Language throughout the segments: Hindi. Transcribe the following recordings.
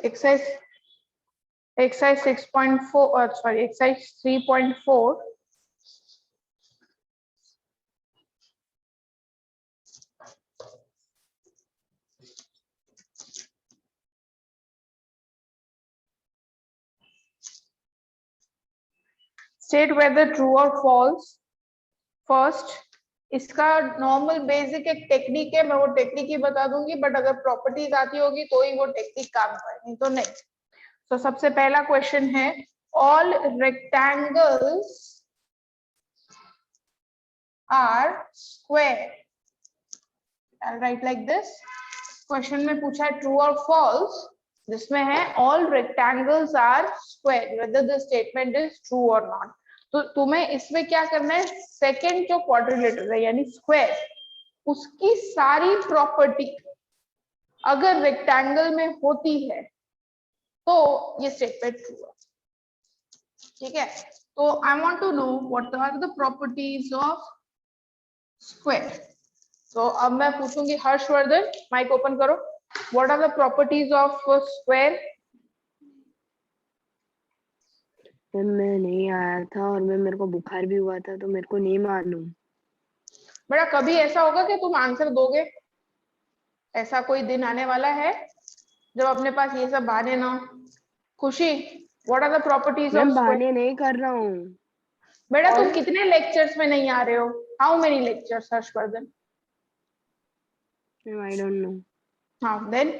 exercise 6.4 sorry exercise 3.4 state whether true or false first इसका नॉर्मल बेसिक एक टेक्निक है, मैं वो टेक्निक ही बता दूंगी, बट अगर प्रॉपर्टीज आती होगी तो ही वो टेक्निक काम करे, नहीं तो नहीं। तो सबसे पहला क्वेश्चन है all rectangles are square, I write like this. Question में पूछा है ट्रू और फॉल्स, जिसमें है all rectangles are square whether the statement is true और नॉट। तो तुम्हें इसमें क्या करना है, सेकंड जो क्वाड्रिलेटरल है यानी स्क्वायर, उसकी सारी प्रॉपर्टी अगर रेक्टेंगल में होती है तो ये स्टेटमेंट ट्रू है, ठीक है। तो I want to know what are the properties of square. तो अब मैं पूछूंगी हर्षवर्धन, माइक ओपन करो, what are the properties of square. मैं नहीं आया था और मेरे को बुखार भी हुआ था तो मेरे को नहीं मालूम। बेटा कभी ऐसा होगा कि तुम आंसर दोगे, ऐसा कोई दिन आने वाला है जब अपने पास ये सब बहाने ना हो। Khushi, what are the properties of मैं स्क्वायर। बहाने नहीं कर रहा हूँ। बेटा तुम कितने लेक्चर्स में नहीं आ रहे हो, how many lectures Harshvardhan. I don't know. हाँ देन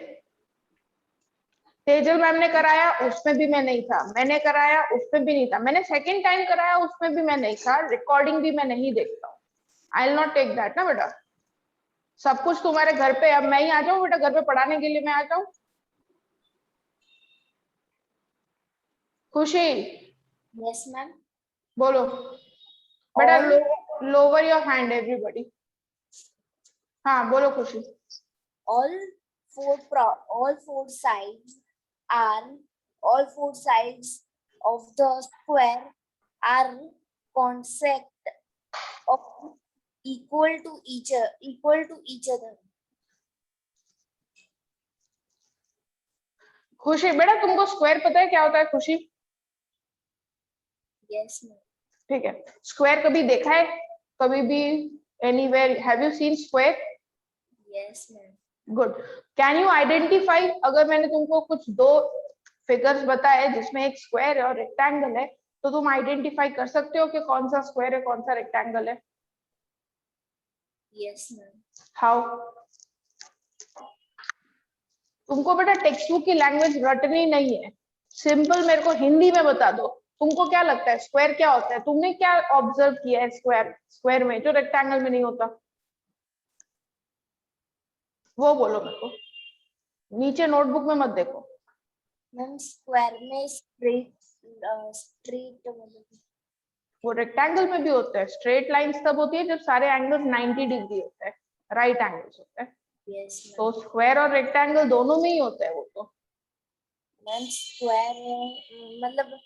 तेजल मैम ने कराया उसमें भी मैं नहीं था, मैंने कराया उसमें भी नहीं था, मैंने सेकंड टाइम कराया उसमें भी मैं नहीं था, रिकॉर्डिंग भी मैं नहीं देखता हूँ। I will not take that ना बेटा, सब कुछ तुम्हारे घर पे। अब मैं ही आ जाऊँ बेटा घर पे पढ़ाने के लिए, मैं आ जाऊँ। खुशी, यस मैम। बोलो बेटा, लोअर योर हैंड एवरीबॉडी। हाँ बोलो खुशी। all four sides of the square are consecutive of equal to each other. खुशी बेटा तुमको स्क्वायर पता है क्या होता है खुशी? Yes ma'am. ठीक है, स्क्वायर कभी देखा है कभी भी anywhere, have you seen square? Yes ma'am. Good. Can you identify, अगर मैंने तुमको कुछ दो फिगर्स बताए जिसमें एक स्क्वायर है और रेक्टेंगल है, तो तुम आइडेंटिफाई कर सकते हो कि कौन सा स्क्वायर है कौन सा रेक्टेंगल है? Yes ma'am. हाउ? तुमको बेटा टेक्स्ट बुक की लैंग्वेज रटनी नहीं है, सिंपल मेरे को हिंदी में बता दो। तुमको क्या लगता है स्क्वायर क्या होता है? तुमने क्या ऑब्जर्व किया है स्क्वायर में जो रेक्टेंगल में नहीं होता, वो बोलो मेरे को, नीचे नोटबुक में मत देखो। मैम स्क्वायर में स्ट्रेट वो रेक्टेंगल में भी होता है, स्ट्रेट लाइंस तब होती है जब सारे एंगल्स 90 डिग्री होते हैं, राइट एंगल्स होते हैं। यस तो स्क्वायर और रेक्टेंगल दोनों में ही होता है वो तो। मैम स्क्वायर मतलब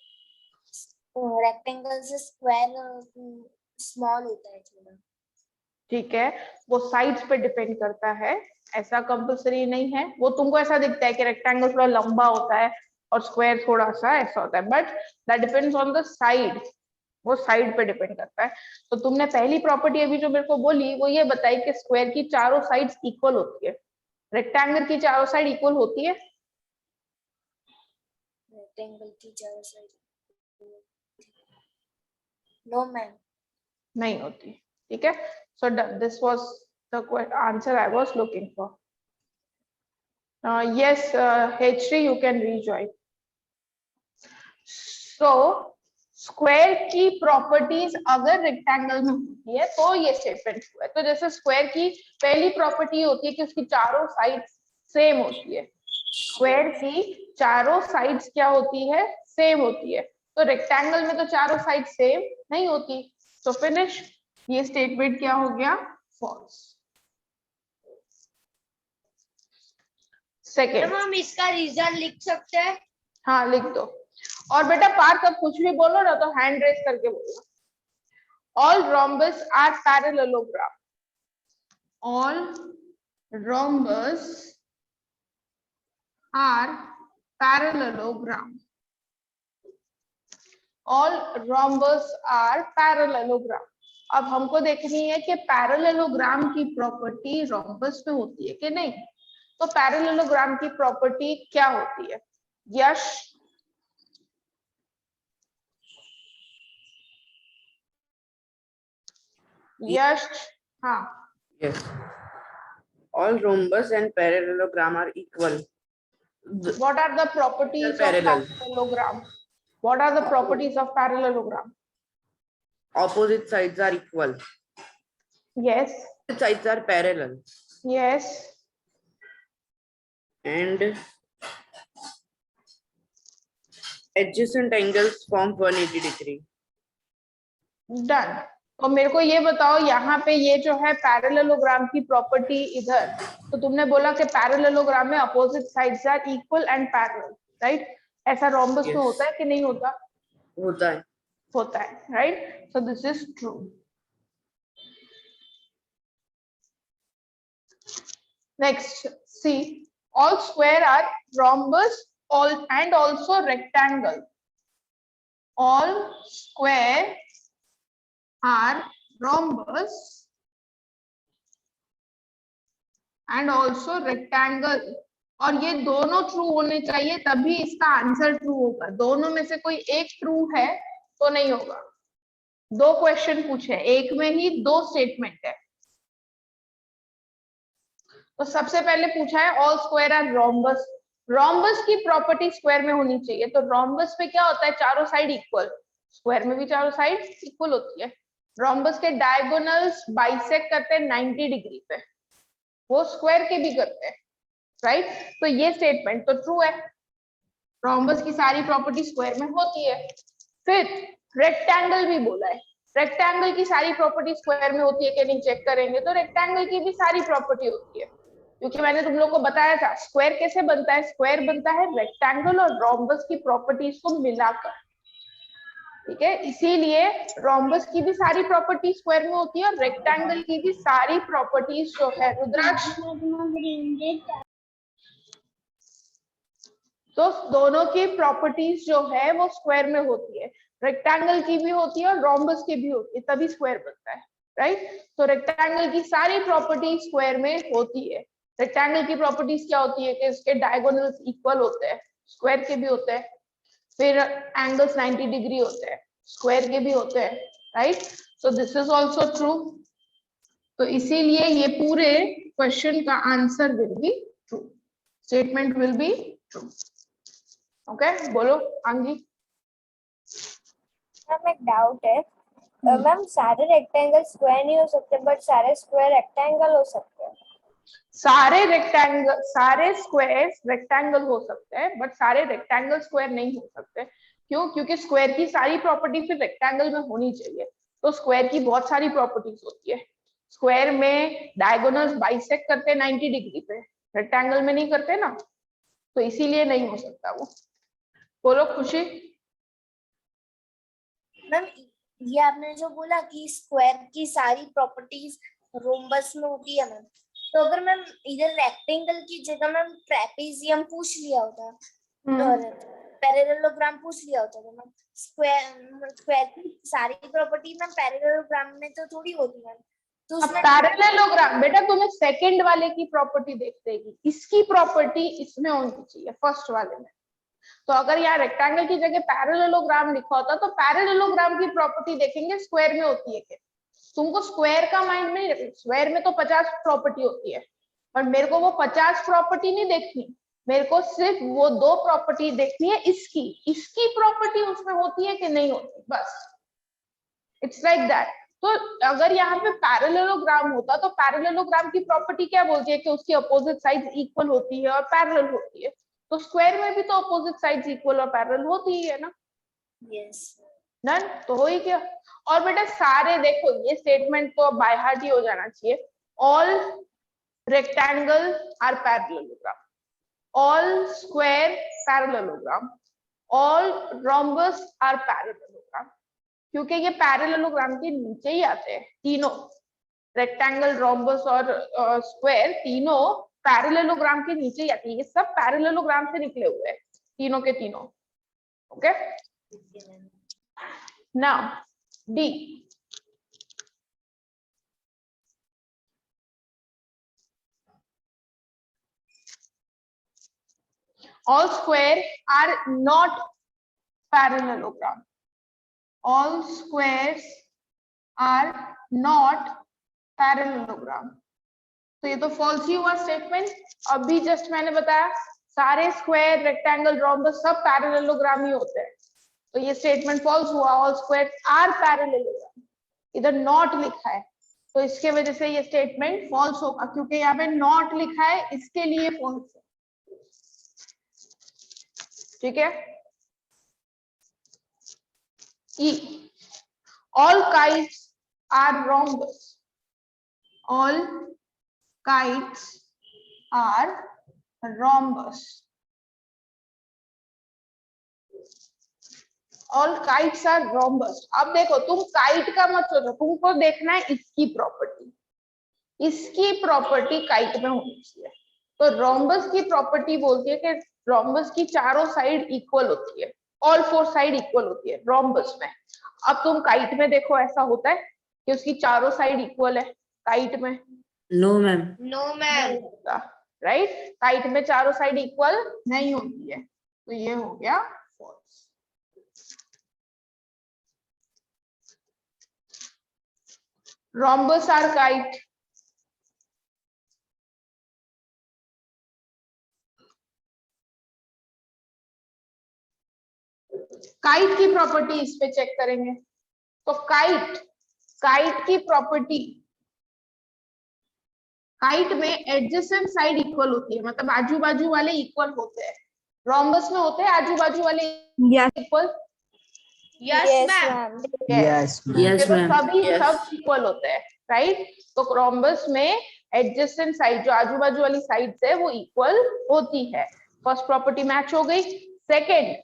रेक्टेंगल से स्क्वायर स्मॉल होता है थोड़ा। ठीक है, वो साइड्स पे डिपेंड करता है, ऐसा कंपल्सरी नहीं है। वो तुमको ऐसा दिखता है कि रेक्टेंगल थोड़ा लंबा होता है और स्क्वायर थोड़ा सा ऐसा होता है, but that depends on the side, वो साइड पे डिपेंड करता है। तो तुमने पहली प्रॉपर्टी अभी जो मेरे को बोली वो ये बताई कि स्क्वायर की चारों साइड्स इक्वल होती है, रेक्टेंगल की चारों साइड इक्वल होती है? रेक्टेंगल की चारों साइड नो मैम, नहीं होती। ठीक है, so this was the answer I was looking for. Yes H3 you can rejoin. So square की प्रॉपर्टीज अगर रेक्टेंगल में होती है तो ये स्टेटमेंट ट्रू है। तो जैसे स्क्वायर की पहली प्रॉपर्टी होती है कि उसकी चारों साइड सेम होती है, स्क्वायर की चारों साइड्स क्या होती है? सेम होती है। तो रेक्टेंगल में तो चारों साइड सेम नहीं होती, तो फिनिश, ये स्टेटमेंट क्या हो गया? फॉल्स। सेकेंड, हम इसका रीजन लिख सकते हैं? हाँ लिख दो। और बेटा पार्थ अब कुछ भी बोलो ना तो हैंड रेस करके बोलो। All rhombus are parallelogram. All rhombus are parallelogram. All rhombus are parallelogram. अब हमको देखनी है कि पैरेललोग्राम की प्रॉपर्टी रोम्बस में होती है कि नहीं। तो पैरेललोग्राम की प्रॉपर्टी क्या होती है? यश, यश, हाँ, Yes. All rhombus and parallelogram are equal. what are the properties of Parallel. parallelogram? What are the properties of parallelogram? Opposite sides are equal. Yes, Opposite sides are parallel. yes, And adjacent angles form 180 degree. Done. तो मेरे को ये बताओ, यहाँ पे ये जो है पैरेललोग्राम की प्रॉपर्टी इधर, तो तुमने बोला कि पैरेललोग्राम में opposite sides are equal and parallel, right? ऐसा रोम्बस में Yes. होता है कि नहीं होता? होता है. होता है, right? So this is true. Next, C, all square are rhombus all and also rectangle. All square are rhombus and also rectangle. और ये दोनों ट्रू होने चाहिए तभी इसका आंसर ट्रू होगा. दोनों में से कोई एक ट्रू है तो नहीं होगा. दो क्वेश्चन पूछे, एक में ही दो स्टेटमेंट है. तो सबसे पहले पूछा है all square are rhombus. Rhombus की प्रॉपर्टी स्क्वायर में होनी चाहिए. तो रोम्बस पे क्या होता है? चारों साइड इक्वल. स्क्वायर में भी चारों साइड इक्वल होती है. रोम्बस के डायगोनल्स बाइसेक्ट करते हैं 90 डिग्री पे, वो स्क्वायर के भी करते हैं, राइट? तो ये स्टेटमेंट तो ट्रू है. रोम्बस की सारी प्रॉपर्टी स्क्वायर में होती है. फिर रेक्टेंगल भी बोला है. रेक्टेंगल की सारी प्रॉपर्टी स्क्वायर में होती है कि नहीं चेक करेंगे. तो रेक्टेंगल की भी सारी प्रॉपर्टी होती है, क्योंकि मैंने तुम लोग को बताया था स्क्वायर कैसे बनता है. स्क्वायर बनता है रेक्टेंगल और रोम्बस की प्रॉपर्टीज को मिलाकर, ठीक है? इसीलिए रोम्बस की भी सारी प्रॉपर्टी स्क्वायर में होती है और रेक्टेंगल की भी सारी प्रॉपर्टीज जो है, रुद्राक्ष, तो दोनों की प्रॉपर्टीज जो है वो स्क्वायर में होती है. रेक्टेंगल की भी होती है और रोम्बस की भी होती है, तभी स्क्वायर बनता है, राइट? तो रेक्टेंगल की सारी प्रॉपर्टी स्क्वायर में होती है. रेक्टेंगल की प्रॉपर्टीज क्या होती है कि इसके डायगोनल्स इक्वल होते हैं, स्क्वायर के भी होते हैं. फिर एंगल्स 90 डिग्री होते हैं, स्क्वायर के भी होते हैं, right? So this is also true. तो इसीलिए ये पूरे क्वेश्चन का answer will be true. Statement will be true. Okay, बोलो आंगी. मैम एक डाउट है. मैम सारे रेक्टेंगल स्क्वायर नहीं हो सकते बट सारे स्क्वायर रेक्टेंगल हो सकते हैं. सारे रेक्टेंगल, सारे स्क्वायर्स रेक्टेंगल हो सकते हैं बट सारे रेक्टेंगल स्क्वायर नहीं हो सकते. क्यों? क्योंकि स्क्वायर की सारी प्रॉपर्टी फिर रेक्टेंगल में होनी चाहिए. तो स्क्वायर की बहुत सारी प्रॉपर्टीज होती है. स्क्वायर में डायगोनल्स बाइसेक्ट करते हैं 90 डिग्री पे, रेक्टेंगल में नहीं करते ना, तो इसीलिए नहीं हो सकता वो. बोलो खुशी. मैम ये आपने जो बोला कि स्क्वायर की सारी प्रॉपर्टीज रोम्बस में होती है मैम, तो अगर मैम इधर रेक्टेंगल की जगह मैम ट्रेपेजियम पूछ लिया होता और पैरेललोग्राम पूछ लिया होता तो मैम स्क्वायर की सारी प्रॉपर्टी मैम पैरेललोग्राम में तो थोड़ी होती मैम. तो उसमें पैरेललोग्राम बेटा तुम्हें सेकंड वाले की प्रॉपर्टी देख देगी, इसकी प्रॉपर्टी इसमें होनी चाहिए फर्स्ट वाले में. तो अगर यहाँ रेक्टेंगल की जगह पैरेललोग्राम लिखा होता तो पैरेललोग्राम की प्रॉपर्टी देखेंगे स्क्वायर में होती है क्या. तुमको स्क्वायर का माइंड में नहीं रखना. स्क्वायर में तो 50 प्रॉपर्टी होती है, पर मेरे को वो 50 प्रॉपर्टी नहीं देखनी. मेरे को सिर्फ वो दो प्रॉपर्टी देखनी है. इसकी प्रॉपर्टी उसमें होती है कि नहीं होती, बस. It's like that. तो अगर यहाँ पे पैरेललोग्राम होता तो पैरेललोग्राम की प्रॉपर्टी क्या बोलती है कि उसकी अपोजिट साइड्स इक्वल होती है और पैरेलल होती है. तो स्क्वायर में भी तो अपोजिट साइड्स इक्वल और पैरेलल होती ही है ना. Yes done. तो हो ही गया. और बेटा सारे देखो, ये स्टेटमेंट तो बाय हार्ट ही हो जाना चाहिए. All rectangle are parallelogram, all square parallelogram, all rhombus are parallelogram. क्योंकि ये पैरेललोग्राम के नीचे ही आते हैं तीनों. रेक्टेंगल, रोम्बस और स्क्वायर तीनों पैरेललोग्राम के नीचे ही आती है. ये सब पैरेललोग्राम से निकले हुए हैं. तीनों के तीनों। Okay, now D, all square are not parallelogram, all squares are not parallelogram। तो ये तो फॉल्स ही हुआ स्टेटमेंट। अभी जस्ट मैंने बताया सारे स्क्वायर, रेक्टेंगल, रोम्बस सब पैरेललोग्राम ही होते हैं, तो ये स्टेटमेंट फॉल्स हुआ। ऑल स्क्वायर आर पैरेललोग्राम, इधर नॉट लिखा है तो इसके वजह से ये स्टेटमेंट फॉल्स होगा, क्योंकि यहाँ पे नॉट लिखा है इसके लिए फॉल्स है। ठीक है। E, all kites are rhombus, all kites are rhombus, all kites are rhombus। अब देखो तुम काइट का मत सोचो, तुमको देखना है इसकी प्रॉपर्टी, इसकी प्रॉपर्टी काइट में होनी चाहिए। तो रोम्बस की प्रॉपर्टी बोलती है कि रोम्बस की चारों साइड इक्वल होती है, ऑल फोर साइड इक्वल होती है रोम्बस में। अब तुम काइट में देखो ऐसा होता है कि उसकी चारों साइड इक्वल है काइट में? No ma'am. No ma'am. Right, kite में चारों साइड इक्वल नहीं होती है, तो ये हो गया false. Rhombus are kite, kite की प्रॉपर्टी इस पे चेक करेंगे। तो काइट की प्रॉपर्टी, काइट में एडजेसेंट साइड इक्वल होती है, मतलब आजू बाजू वाले इक्वल होते हैं। रोम्बस में होते हैं आजू बाजू वाले equal? Yes ma'am. Yes yes ma'am. सभी सब इक्वल होते हैं, राइट। तो रोम्बस में एडजेसेंट साइड, जो आजू बाजू वाली साइड्स है वो इक्वल होती है। फर्स्ट प्रॉपर्टी मैच हो गई। सेकेंड,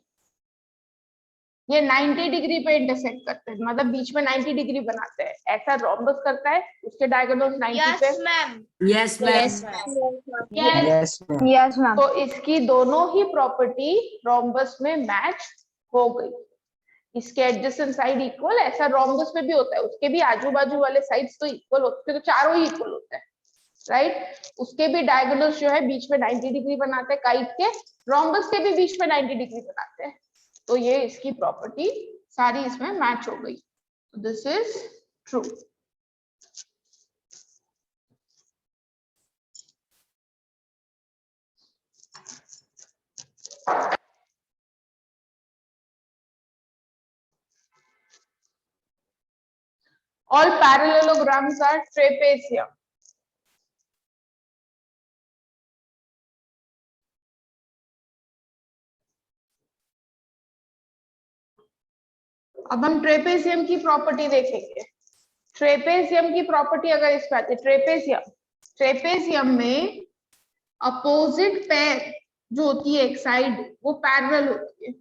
ये 90 डिग्री पे इंटरसेक्ट करते हैं, मतलब बीच में 90 डिग्री बनाते हैं, ऐसा रोम्बस करता है, उसके डायगोनल्स 90 पे। Yes ma'am. Yes ma'am. Yes yes ma'am. तो इसकी दोनों ही प्रॉपर्टी रोम्बस में मैच हो गई। इसके एडजेसेंट साइड इक्वल, ऐसा रोम्बस में भी होता है, उसके भी आजू बाजू वाले साइड्स तो इक्वल होते हैं, तो चारों ही इक्वल होते हैं, राइट। उसके भी डायगोनल्स जो है बीच में 90 डिग्री बनाते हैं काइट के, रोम्बस के भी बीच में 90 डिग्री बनाते हैं, तो ये इसकी प्रॉपर्टी सारी इसमें मैच हो गई। This is true. All parallelograms are trapezium. अब हम ट्रेपेजियम की प्रॉपर्टी देखेंगे। ट्रेपेजियम की प्रॉपर्टी अगर इस पे आती है, ट्रेपेजियम में अपोजिट पेयर जो होती है एक साइड, वो पैरेलल होती है।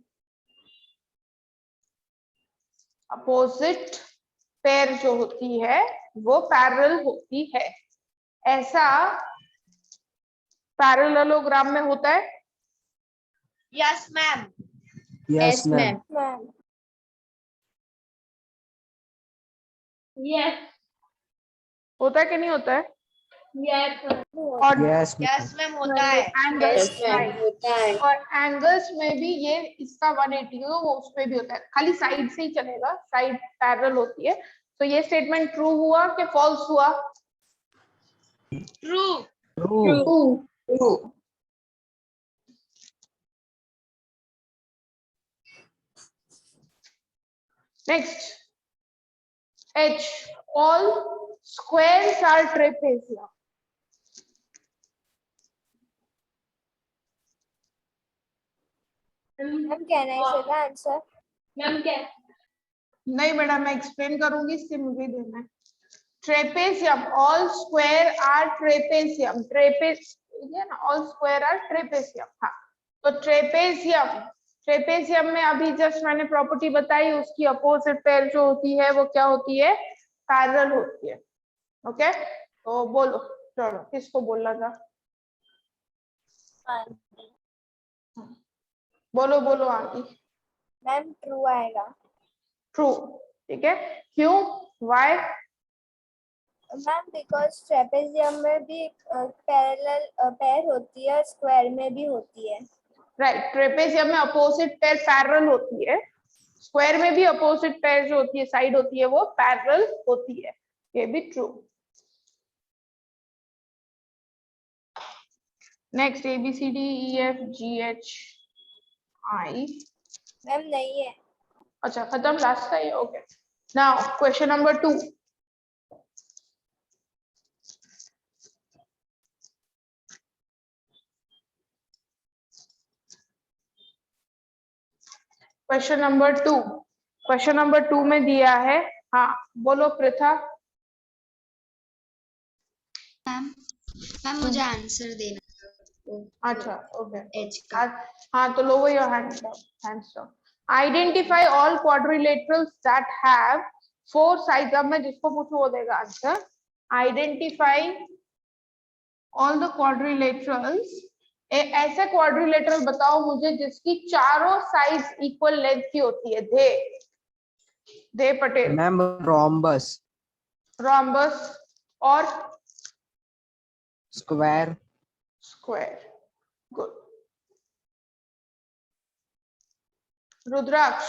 अपोजिट पेयर जो होती है वो पैरेलल होती है, ऐसा पैरेललोग्राम में होता है। Yes ma'am. Yes ma'am yes. होता है कि नहीं होता है? और यस यस मैम होता है। एंगल्स, होता है। और एंगल्स में भी ये इसका 180 हो, वो उसमें भी होता है, खाली साइड से ही चलेगा, साइड पैरेलल होती है। तो ये स्टेटमेंट ट्रू हुआ कि फॉल्स हुआ? True. True next, H, all squares are trapezium. Ma'am can I से द आंसर? मैम क्या? नहीं बेटा, मैं एक्सप्लेन करूंगी, इससे मुझे देना है। Trapezium, all square are trapezium, trapezium ना, ऑल स्क्वायर आर ट्रेपेजियम। हाँ, तो ट्रेपेजियम में अभी जस्ट मैंने प्रॉपर्टी बताई, उसकी अपोजिट पेयर जो होती है वो क्या होती है? पैरेलल होती है। ओके, तो बोलो, चलो किसको बोलना था? बोलो बोलो आगे। मैम ट्रू आएगा। ट्रू, ठीक है, क्यों, वाई? मैम बिकॉज ट्रेपेजियम में भी पैरेलल पैर होती है, स्क्वायर में भी होती है। राइट, ट्रेपेजियम में अपोजिट पैर पैरेलल होती है, स्क्वायर में भी अपोजिट पैर जो होती है, साइड होती है, वो पैरेलल होती है, ये भी true. Next A B C D E F G H I. Ma'am नहीं है। अच्छा खत्म, लास्ट था ये, okay. Now question number 2। Question number 2 में दिया है, हाँ बोलो प्रथा। मैम मुझे आंसर देना था। अच्छा ओके, एच का। हाँ तो lower your hands down. Identify all quadrilaterals that have 4 sides. अब मैं जिसको पूछूं वो देगा answer. Identify all the quadrilaterals. ऐसे क्वाड्रिलेटरल बताओ मुझे जिसकी चारों साइड्स इक्वल लेंथ की होती है। दे पटेल। मैम रोम्बस, रोम्बस और स्क्वायर, स्क्वायर, गुड। रुद्राक्ष,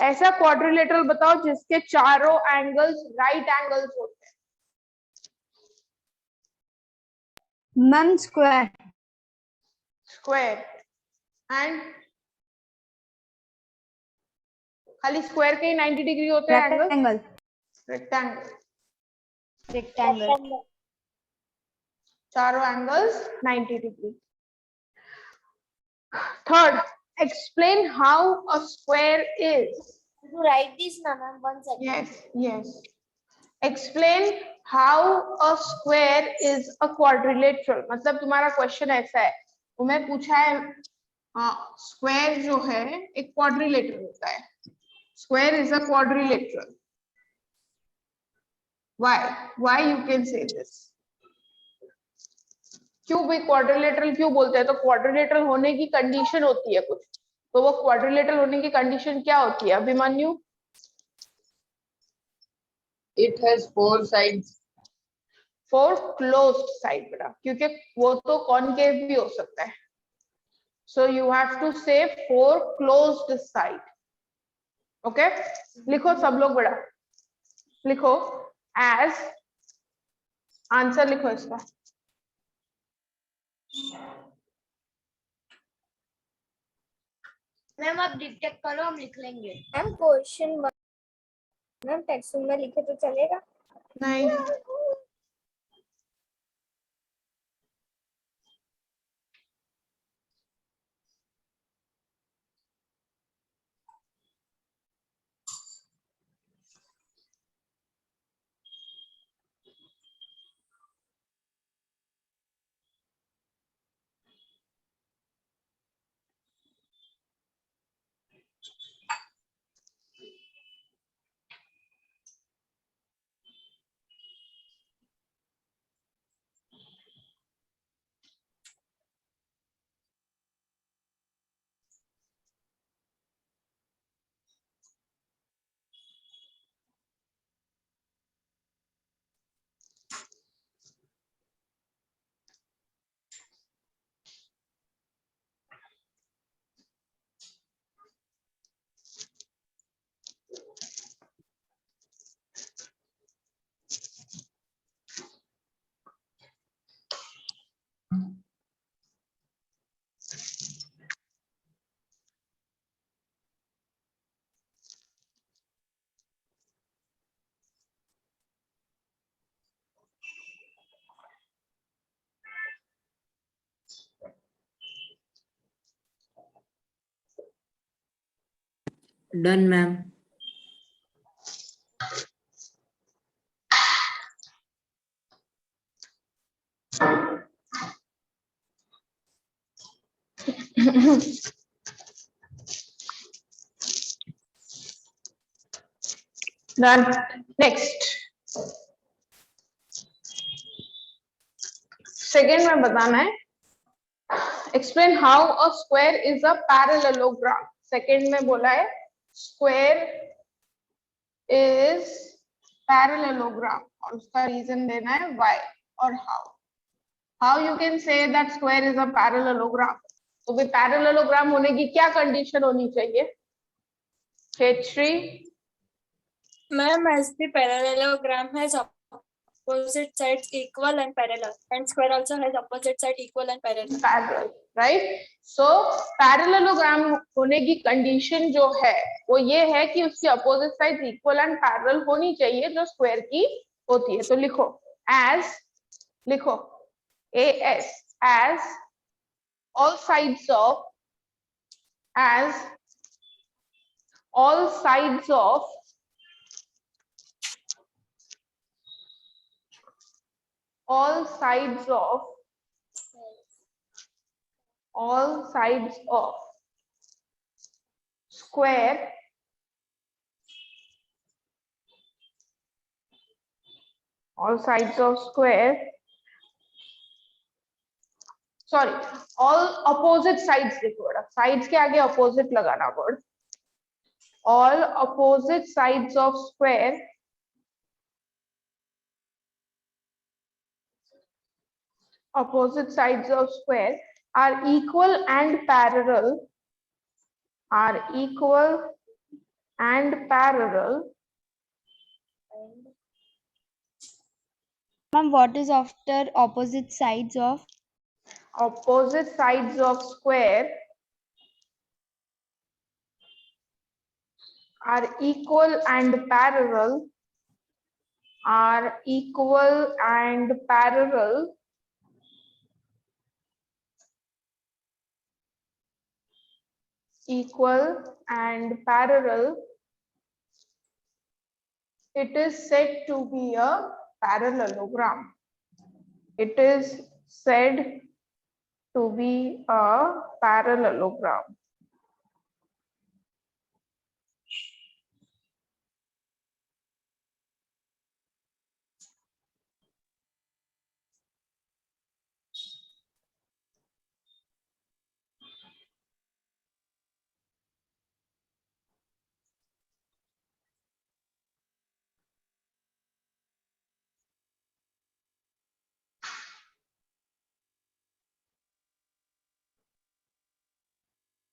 ऐसा क्वाड्रिलेटरल बताओ जिसके चारों एंगल्स राइट एंगल्स होते हैं। Ma'am square. स्क्वायर एंड खाली स्क्वायर के ही 90 डिग्री होते हैं एंगल। रेक्टेंगल। Rectangle, rectangle. चारों angles 90 degree. Third, explain how a square is. You write this now, ma'am. 1 second. Yes. Explain how a square is a quadrilateral. मतलब तुम्हारा क्वेश्चन ऐसा है, तुम्हें पूछा है स्क्वायर जो है एक क्वाड्रिलेटरल होता है। Square is a quadrilateral. Why you can say this? क्यों भाई क्वाड्रिलेटरल क्यों बोलते हैं? तो क्वाड्रिलेटरल होने की कंडीशन होती है कुछ, तो वो क्वाड्रिलेटरल होने की कंडीशन क्या होती है Abhimanyu? It has 4 sides. 4 closed side बेटा, क्योंकि वो तो कॉनकेव भी हो सकता है। सो यू हैव टू से 4 क्लोज्ड साइड। ओके, लिखो सब लोग बेटा, लिखो एज आंसर, लिखो इसका। मैम आप डिटेक्ट करो, हम लिख लेंगे। मैम क्वेश्चन मैम टेक्स्ट में लिखे तो चलेगा? नहीं, done ma'am. Done. Next, second में बताना है explain how a square is a parallelogram. Second में बोला है स्क्वायर इज पैरेललोग्राम और उसका रीजन देना है व्हाई और how. How you can say that square is a parallelogram. तो भाई पैरेललोग्राम होने की क्या कंडीशन होनी चाहिए? K3. Ma'am, as the parallelogram has opposite sides equal and parallel, and square also has opposite side equal and parallel. Parallel, right? So parallelogram होने की कंडीशन जो है वो ये है कि उसकी opposite side equal and parallel होनी चाहिए जो स्क्वायर की होती है. तो लिखो as, लिखो as all sides of, as all sides of all sides of all sides of square all sides of square, sorry, all opposite sides लिखो बेटा. sides के आगे opposite लगाना word. all opposite sides of square opposite sides of square are equal and parallel, are equal and parallel. Ma'am, what is after opposite sides of? Opposite sides of square are equal and parallel, are equal and parallel, equal and parallel. It is said to be a parallelogram. It is said to be a parallelogram.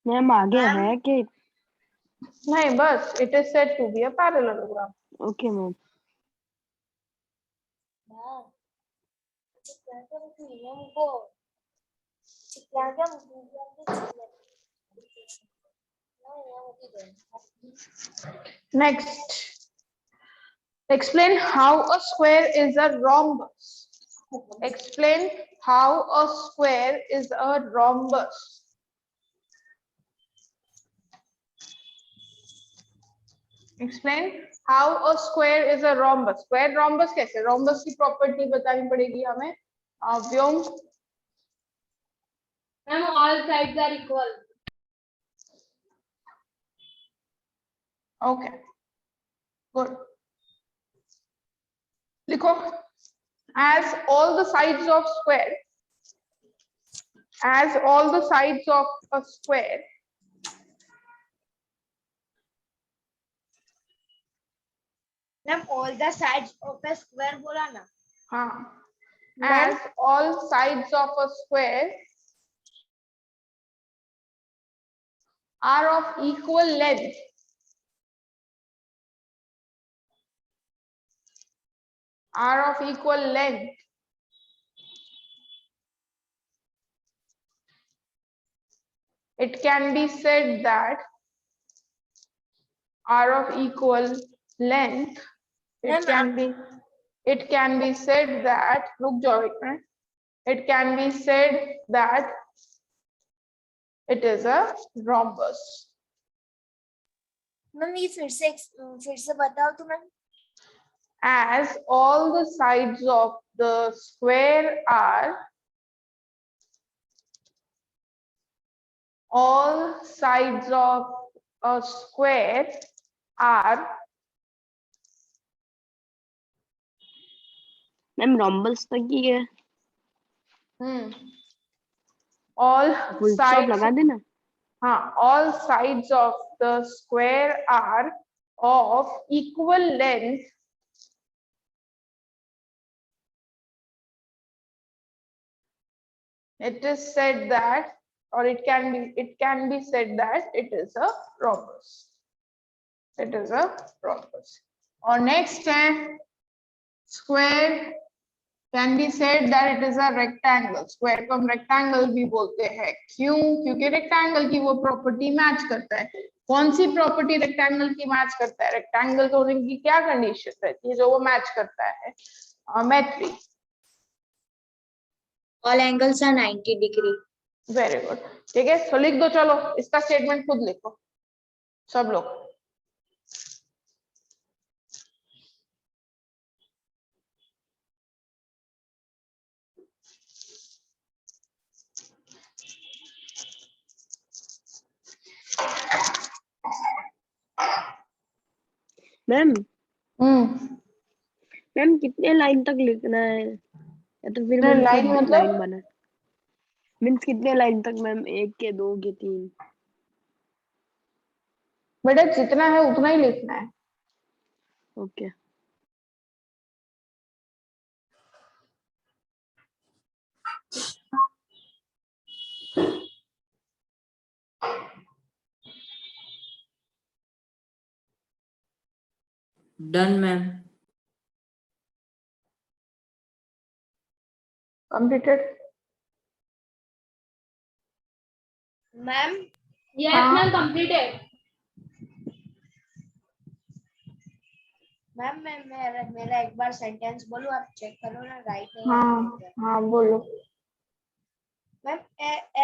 Ma'am आगे है कि? नहीं बस it is said to be a parallelogram. Okay ma'am. Next, explain how a square is a rhombus. Explain how a square is a rhombus. Explain how a square is a rhombus. Square rhombus कैसे? Rhombus की property बतानी पड़ेगी हमें. व्योम. Ma'am, all sides are equal. Okay. Good. लिखो. As all the sides of square, as all the sides of a square Ma'am, all the sides of a square बोला ना. हाँ. As all sides of a square are of equal length, are of equal length, it can be said that are of equal length, it can be said that, रुक जाओ एक minute, it can be said that it is a rhombus. Ma'am ये फिर से बताओ तो ma'am. As all the sides of the square are, all sides of a square are, ma'am rhombus तक ही है. all फुल स्टॉप sides, लगा देना. हाँ, all sides of the square are of equal length. It is said that, or it can be said that it is a rhombus. It is a rhombus. और next है square can be said that it is a rectangle. Square को हम rectangle भी बोलते हैं. क्यों? क्योंकि rectangle की वो property match करता है. कौन सी property rectangle की match करता है? rectangle होने की क्या condition रहती है जो वो match करता है? Geometry. All angles are 90 degree. Very good. ठीक है, तो लिख दो. चलो इसका स्टेटमेंट खुद लिखो सब लोग. मैम मैम कितने लाइन तक लिखना है, या तो फिर कितने मैम line खुद मतलब? लाइन बना. मीन्स कितने लाइन तक मैम, 1 के 2 के 3? बेटा जितना है उतना ही लिखना है. Okay. Done ma'am. Completed. Ma'am, हाँ. ma'am, completed. मैम मैं मेरा एक बार सेंटेंस बोलूं, आप चेक करो ना राइट है. हाँ हाँ बोलो. Ma'am,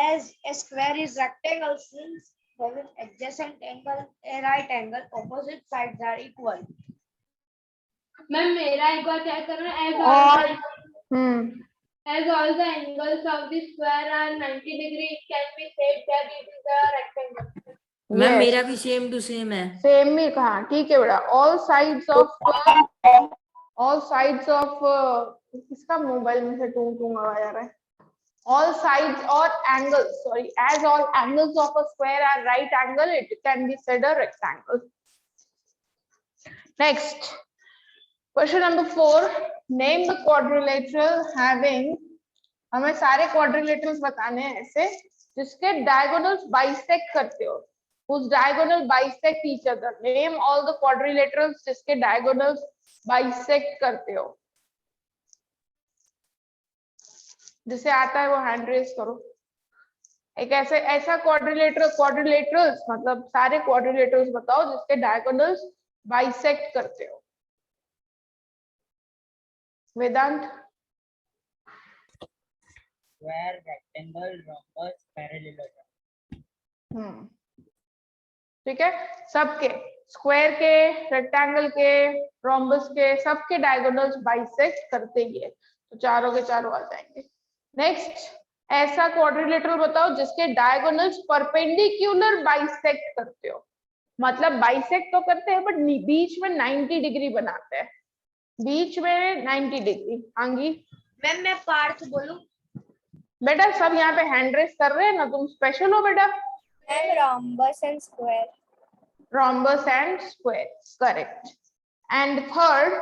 as a square is rectangle since there is adjacent angle, a right angle, opposite sides are equal. Ma'am मेरा एक बार चेक करो ना. और As all the angles of the square are 90 degree, it can be said that it is a rectangle. Ma'am Yes. मेरा भी सेम टू सेम है. सेम ही कहा. ठीक है बेटा. all sides of किसका मोबाइल में से टूं टूं आवाज आ रहा है. all sides or angles, sorry, as all angles of a square are right angle, it can be said a rectangle. Next, question number 4. Name the quadrilateral having, हमें सारे quadrilaterals बताने हैं ऐसे जिसके diagonals bisect करते हो. whose diagonal bisect each other. Name all the quadrilaterals जिसके diagonals bisect करते हो. जिसे आता है वो हैंड रेज करो. एक ऐसा क्वाड्रिलेटरल्स मतलब सारे क्वाड्रिलेटरल्स बताओ जिसके डायगोनल्स बाइसेक्ट करते हो. Vedant. Square, rectangle, rhombus, parallelogram. ठीक है. सबके स्क्वायर के, रेक्टेंगल के, रोम्बस के सबके डायगोनल्स बाइसेक्ट करते ही है. तो चारों के चारों आ जाएंगे. नेक्स्ट, ऐसा क्वाड्रिलेटरल बताओ जिसके डायगोनल्स परपेंडिकुलर बाइसेक्ट करते हो. मतलब बाइसेक्ट तो करते हैं बट बीच में 90 डिग्री बनाते हैं. बीच में 90 डिग्री. आंगी. मैम मैं पार्थ बोलूं. बेटा सब यहाँ पे हैंड रेस कर रहे हैं ना, तुम स्पेशल हो बेटा. Ma'am rhombus and square. rhombus and square, correct. And third,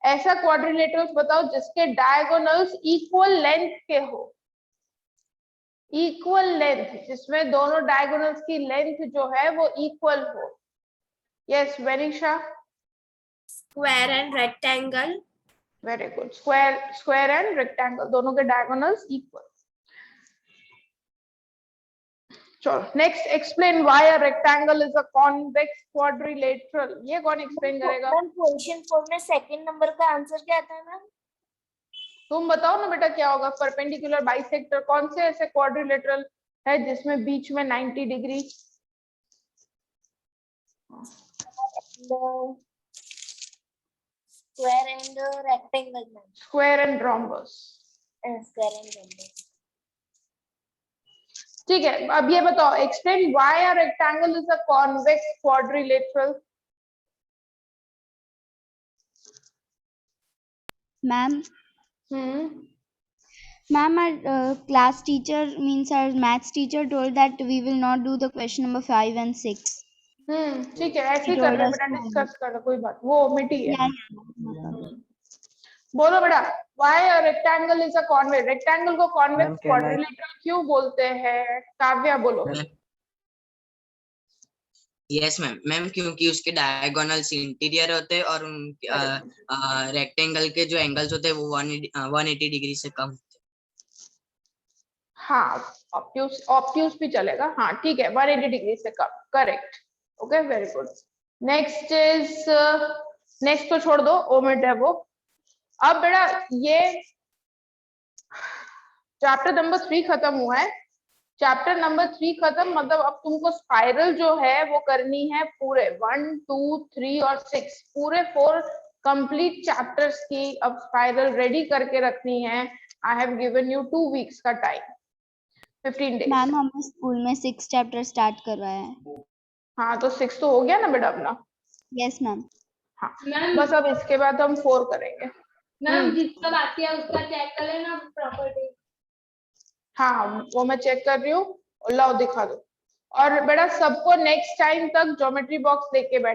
ऐसा क्वाड्रिलेटरल्स बताओ जिसके डायगोनल्स इक्वल लेंथ के हो. इक्वल लेंथ जिसमें दोनों डायगोनल्स की लेंथ जो है वो इक्वल हो. Yes Vanisha. Square and rectangle. Very good. Square and rectangle दोनों के डायगोनल्स इक्वल. चलो next, explain why a rectangle is a convex quadrilateral. ये कौन एक्सप्लेन करेगा? मैम क्वेश्चन 4 में सेकंड नंबर का आंसर क्या था मैम? तुम बताओ ना बेटा क्या होगा. परपेंडिकुलर बाइसेक्टर कौन से ऐसे क्वाड्रिलेटरल है जिसमें बीच में 90 degree. Square and rectangle ma'am. Square and rhombus. Square and rhombus. ठीक है. अब ये बताओ, explain why a rectangle is a convex quadrilateral. Ma'am, Ma'am, our class teacher means our maths teacher told that we will not do the question number 5 and 6. ठीक है, ऐसे ही He कर told रहे us बेटा, to- डिस्कस कर रहे, कोई बात, वो मिटी है। Yeah, no problem. बोलो बेटा, why a rectangle is a convex? Rectangle को convex Ma'am, can I- quadrilateral क्यों बोलते हैं? काव्या बोलो। Yes ma'am. मैम क्योंकि उसके डायगोनल्स इंटीरियर होते हैं और रेक्टेंगल के जो एंगल्स होते हैं वो 180 डिग्री से कम होते हैं। हाँ, ऑब्ट्यूज भी चलेगा, हाँ ठीक है, 180 डिग्री से कम, correct, okay, very good. Next is, next तो छोड़ दो, ओमिट है वो। अब बेटा ये चैप्टर नंबर 3 खत्म हुआ है। चैप्टर नंबर 3 खत्म मतलब अब तुमको स्पाइरल जो है वो करनी है पूरे 1, 2, 3 और 6, पूरे 4 कंप्लीट चैप्टर्स की अब स्पाइरल रेडी करके रखनी है। I have given you 2 weeks का टाइम, 15 डेज। मैम हमने स्कूल में 6 चैप्टर स्टार्ट करवाया है। हाँ तो 6 तो हो गया ना बेटा अपना। Yes ma'am. हाँ, बस अब इसके बाद हम 4 करेंगे। मैम जिसका बाकी है उसका चेक कर लेना प्रॉपर्टी। हाँ वो मैं चेक कर रही हूँ, लाओ दिखा दो। और बेटा सबको नेक्स्ट टाइम तक ज्योमेट्री बॉक्स लेके बैठ